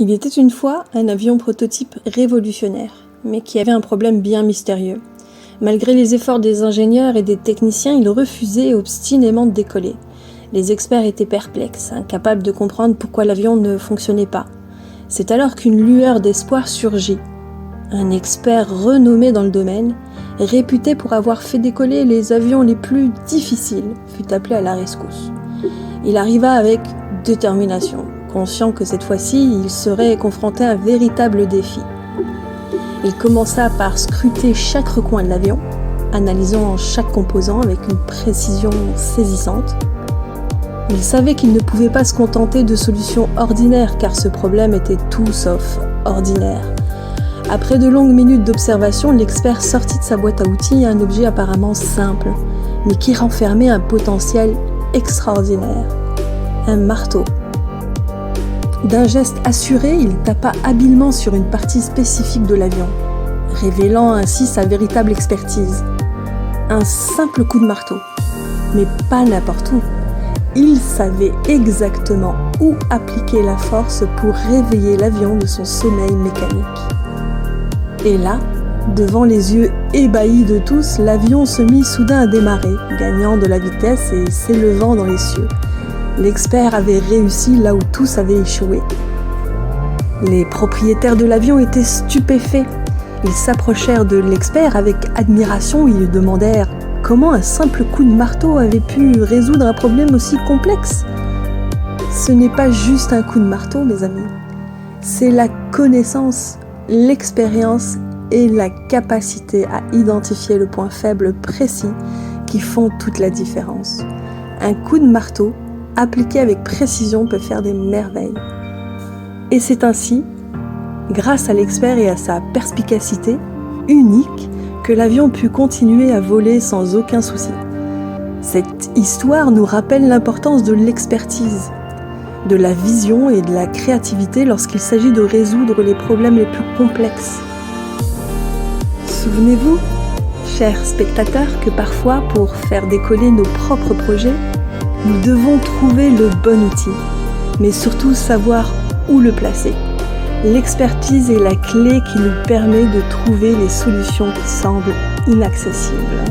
Il était une fois un avion prototype révolutionnaire, mais qui avait un problème bien mystérieux. Malgré les efforts des ingénieurs et des techniciens, il refusait obstinément de décoller. Les experts étaient perplexes, incapables de comprendre pourquoi l'avion ne fonctionnait pas. C'est alors qu'une lueur d'espoir surgit. Un expert renommé dans le domaine, réputé pour avoir fait décoller les avions les plus difficiles, fut appelé à la rescousse. Il arriva avec détermination, conscient que cette fois-ci, il serait confronté à un véritable défi. Il commença par scruter chaque recoin de l'avion, analysant chaque composant avec une précision saisissante. Il savait qu'il ne pouvait pas se contenter de solutions ordinaires car ce problème était tout sauf ordinaire. Après de longues minutes d'observation, l'expert sortit de sa boîte à outils un objet apparemment simple, mais qui renfermait un potentiel extraordinaire. Un marteau. D'un geste assuré, il tapa habilement sur une partie spécifique de l'avion, révélant ainsi sa véritable expertise. Un simple coup de marteau, mais pas n'importe où. Il savait exactement où appliquer la force pour réveiller l'avion de son sommeil mécanique. Et là, devant les yeux ébahis de tous, l'avion se mit soudain à démarrer, gagnant de la vitesse et s'élevant dans les cieux. L'expert avait réussi là où tous avaient échoué. Les propriétaires de l'avion étaient stupéfaits. Ils s'approchèrent de l'expert avec admiration et lui demandèrent comment un simple coup de marteau avait pu résoudre un problème aussi complexe. Ce n'est pas juste un coup de marteau, mes amis. C'est la connaissance, l'expérience et la capacité à identifier le point faible précis qui font toute la différence. Un coup de marteau appliqué avec précision peut faire des merveilles. Et c'est ainsi, grâce à l'expert et à sa perspicacité unique, que l'avion put continuer à voler sans aucun souci. Cette histoire nous rappelle l'importance de l'expertise, de la vision et de la créativité lorsqu'il s'agit de résoudre les problèmes les plus complexes. Souvenez-vous, chers spectateurs, que parfois, pour faire décoller nos propres projets, nous devons trouver le bon outil, mais surtout savoir où le placer. L'expertise est la clé qui nous permet de trouver les solutions qui semblent inaccessibles.